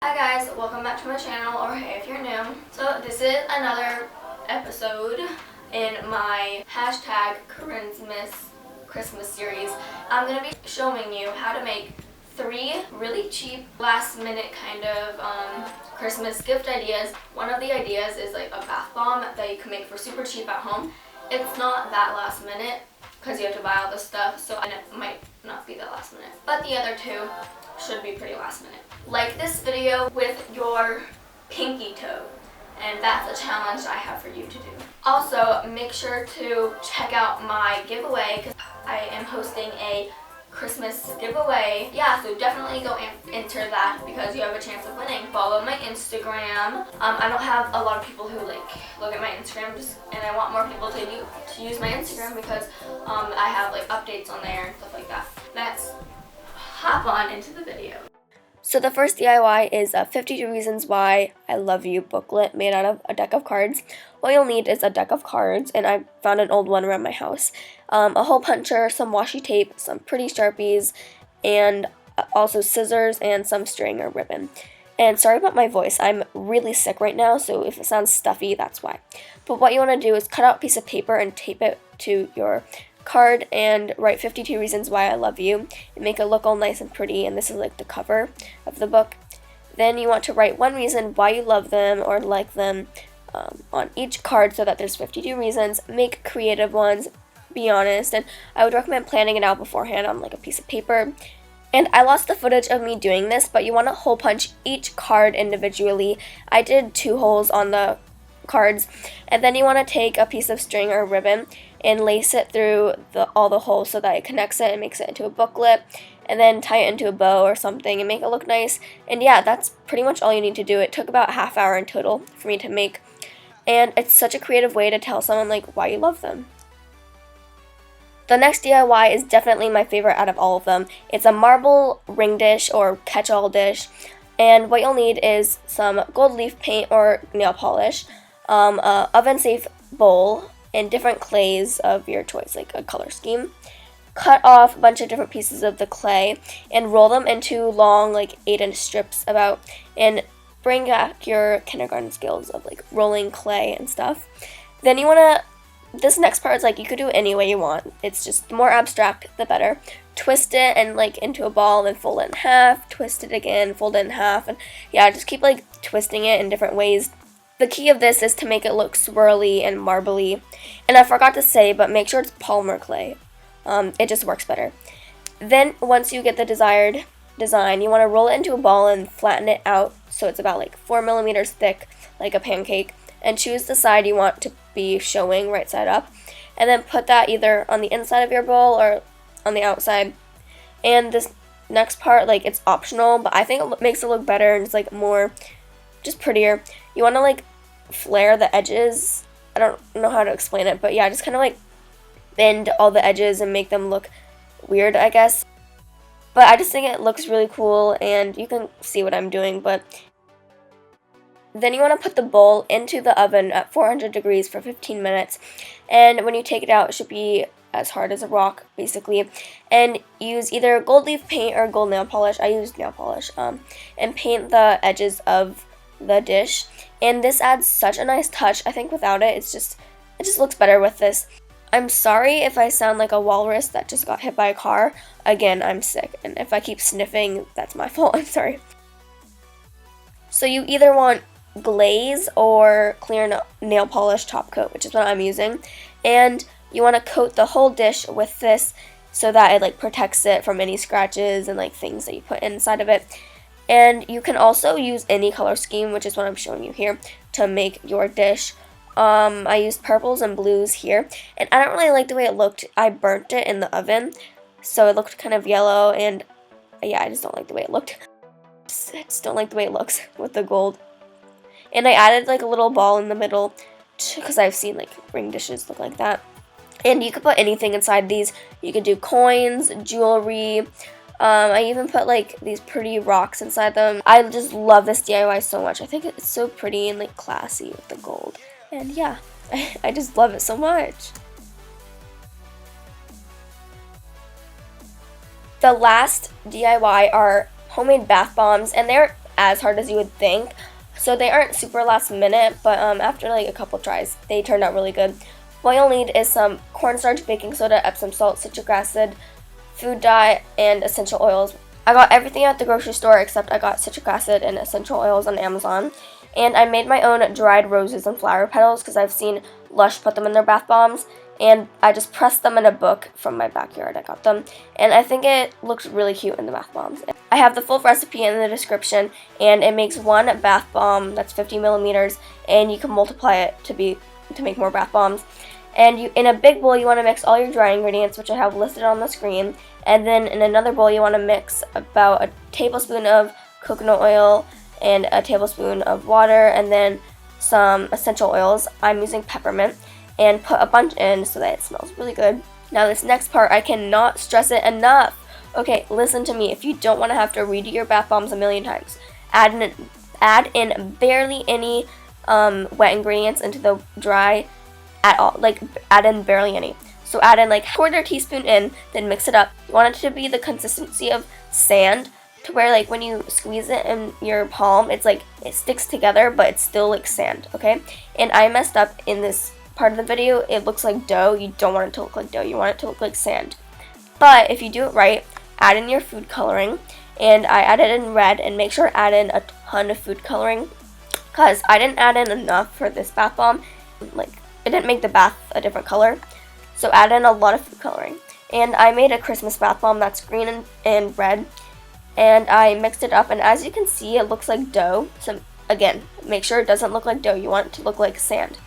Hi guys, welcome back to my channel, or hey if you're new. So this is another episode in my #Corinne's Miss Christmas series. I'm going to be showing you how to make 3 really cheap last minute kind of Christmas gift ideas. One of the ideas is like a bath bomb that you can make for super cheap at home. It's not that last minute because you have to buy all this stuff, so it might not be that last minute. But the other 2 should be pretty last minute. Like this video with your pinky toe, and that's a challenge I have for you to do. Also, make sure to check out my giveaway because I am hosting a Christmas giveaway. Yeah, so definitely go enter that because you have a chance of winning. Follow my Instagram. I don't have a lot of people who look at my Instagram, and I want more people to use my Instagram because I have updates on there and stuff like that. Let's hop on into the video. So the first DIY is a 52 Reasons Why I Love You booklet made out of a deck of cards. What you'll need is a deck of cards, and I found an old one around my house, a hole puncher, some washi tape, some pretty Sharpies, and also scissors and some string or ribbon. And sorry about my voice, I'm really sick right now, so if it sounds stuffy, that's why. But what you want to do is cut out a piece of paper and tape it to your card and write 52 Reasons Why I Love You and make it look all nice and pretty, and this is like the cover of the book. Then you want to write 1 reason why you love them or like them on each card so that there's 52 reasons. Make creative ones, be honest, and I would recommend planning it out beforehand on a piece of paper. And I lost the footage of me doing this, but you want to hole punch each card individually. I did 2 holes on the cards, and then you want to take a piece of string or ribbon and lace it through all the holes so that it connects it and makes it into a booklet, and then tie it into a bow or something and make it look nice. And yeah, that's pretty much all you need to do. It took about a half hour in total for me to make, and it's such a creative way to tell someone why you love them. The next DIY is definitely my favorite out of all of them. It's a marble ring dish or catch-all dish, and what you'll need is some gold leaf paint or nail polish, a oven-safe bowl, and different clays of your choice, like a color scheme. Cut off a bunch of different pieces of the clay and roll them into long 8-inch strips and bring back your kindergarten skills of rolling clay and stuff. Then you want to, this next part is you could do it any way you want. It's just the more abstract, the better. Twist it and into a ball, then fold it in half, twist it again, fold it in half, and yeah, just keep twisting it in different ways. The key of this is to make it look swirly and marbly. And I forgot to say, but make sure it's polymer clay. It just works better. Then once you get the desired design, you want to roll it into a ball and flatten it out so it's about 4 millimeters thick, like a pancake. And choose the side you want to be showing, right side up. And then put that either on the inside of your bowl or on the outside. And this next part, it's optional, but I think it makes it look better and it's more, just prettier. You want to flare the edges. I don't know how to explain it, but yeah, just kind of bend all the edges and make them look weird, I guess. But I just think it looks really cool, and you can see what I'm doing. But then you want to put the bowl into the oven at 400 degrees for 15 minutes. And when you take it out, it should be as hard as a rock, basically. And use either gold leaf paint or gold nail polish. I used nail polish. And paint the edges of the dish. And this adds such a nice touch. I think without it, it just looks better with this. I'm sorry if I sound like a walrus that just got hit by a car. Again, I'm sick, and if I keep sniffing, that's my fault. I'm sorry. So you either want glaze or clear nail polish top coat, which is what I'm using, and you want to coat the whole dish with this so that it protects it from any scratches and things that you put inside of it. And you can also use any color scheme, which is what I'm showing you here, to make your dish. I used purples and blues here, and I don't really like the way it looked. I burnt it in the oven, so it looked kind of yellow, and yeah, I just don't like the way it looked. I just don't like the way it looks with the gold. And I added a little ball in the middle, because I've seen ring dishes look like that. And you could put anything inside these. You could do coins, jewelry. I even put these pretty rocks inside them. I just love this DIY so much. I think it's so pretty and classy with the gold. And yeah, I just love it so much. The last DIY are homemade bath bombs, and they're as hard as you would think. So they aren't super last minute, but after like a couple tries, they turned out really good. What you'll need is some cornstarch, baking soda, Epsom salt, citric acid, food dye, and essential oils. I got everything at the grocery store except I got citric acid and essential oils on Amazon. And I made my own dried roses and flower petals because I've seen Lush put them in their bath bombs. And I just pressed them in a book from my backyard. I got them. And I think it looks really cute in the bath bombs. I have the full recipe in the description. And it makes one bath bomb that's 50 millimeters. And you can multiply it to make more bath bombs. And in a big bowl, you want to mix all your dry ingredients, which I have listed on the screen. And then in another bowl, you want to mix about a tablespoon of coconut oil and a tablespoon of water, and then some essential oils. I'm using peppermint, and put a bunch in so that it smells really good. Now this next part, I cannot stress it enough. Okay, listen to me. If you don't want to have to redo your bath bombs a million times, add in barely any wet ingredients into the dry at all. Like, add in barely any. So add in like a quarter teaspoon in, then mix it up. You want it to be the consistency of sand, to where like when you squeeze it in your palm, it's like it sticks together, but it's still like sand, okay? And I messed up in this part of the video. It looks like dough. You don't want it to look like dough. You want it to look like sand. But if you do it right, add in your food coloring. And I added in red, and make sure to add in a ton of food coloring, because I didn't add in enough for this bath bomb. Like, it didn't make the bath a different color. So add in a lot of food coloring. And I made a Christmas bath bomb that's green and red. And I mixed it up, and as you can see, it looks like dough. So again, make sure it doesn't look like dough. You want it to look like sand.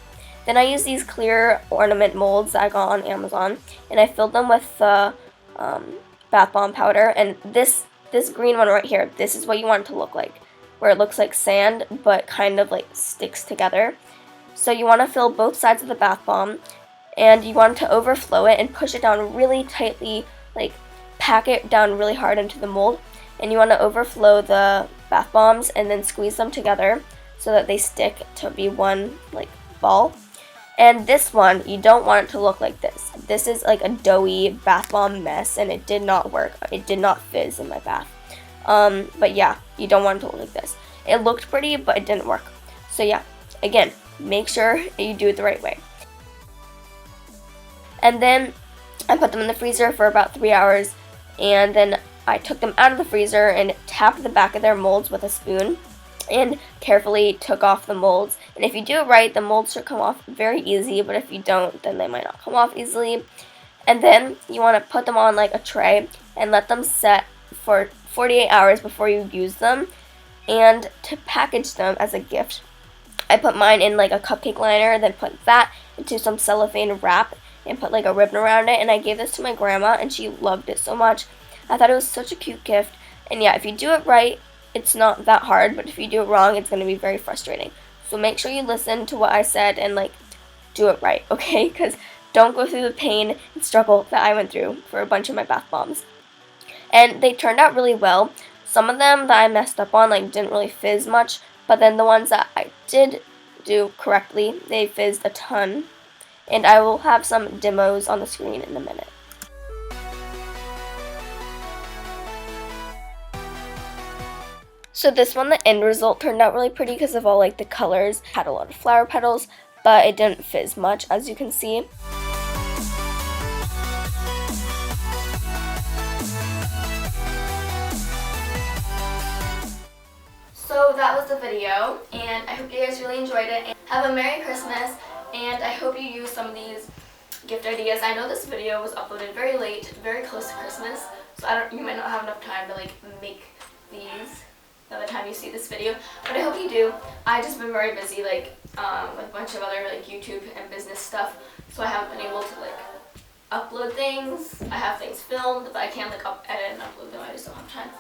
Then I used these clear ornament molds that I got on Amazon, and I filled them with the bath bomb powder. And this green one right here, this is what you want it to look like, where it looks like sand, but kind of like sticks together. So you want to fill both sides of the bath bomb, and you want to overflow it and push it down really tightly, like pack it down really hard into the mold. And you want to overflow the bath bombs and then squeeze them together so that they stick to be one like ball. And this one, you don't want it to look like this. This is like a doughy bath bomb mess, and it did not work. It did not fizz in my bath. But yeah, you don't want it to look like this. It looked pretty, but it didn't work. So yeah, again, make sure you do it the right way. And then I put them in the freezer for about 3 hours, and then I took them out of the freezer and tapped the back of their molds with a spoon and carefully took off the molds. And if you do it right, the molds should come off very easy, but if you don't, then they might not come off easily. And then you want to put them on like a tray and let them set for 48 hours before you use them. And to package them as a gift, I put mine in like a cupcake liner, then put that into some cellophane wrap and put like a ribbon around it. And I gave this to my grandma, and she loved it so much. I thought it was such a cute gift. And yeah, if you do it right, it's not that hard, but if you do it wrong, it's going to be very frustrating. So make sure you listen to what I said and like do it right, okay? Because don't go through the pain and struggle that I went through for a bunch of my bath bombs. And they turned out really well. Some of them that I messed up on like didn't really fizz much, but then the ones that I did do correctly, they fizzed a ton. And I will have some demos on the screen in a minute. So this one, the end result turned out really pretty because of all like the colors. Had a lot of flower petals, but it didn't fizz much, as you can see. So that was the video, and I hope you guys really enjoyed it. And have a Merry Christmas, and I hope you use some of these gift ideas. I know this video was uploaded very late, very close to Christmas, so you might not have enough time to like make these by the time you see this video, but I hope you do. I've just been very busy like with a bunch of other like YouTube and business stuff, so I haven't been able to like upload things. I have things filmed, but I can't like edit and upload them. I just don't have time.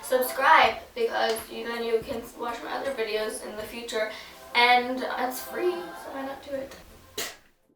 Subscribe, because then you can watch my other videos in the future, and it's free, so why not do it?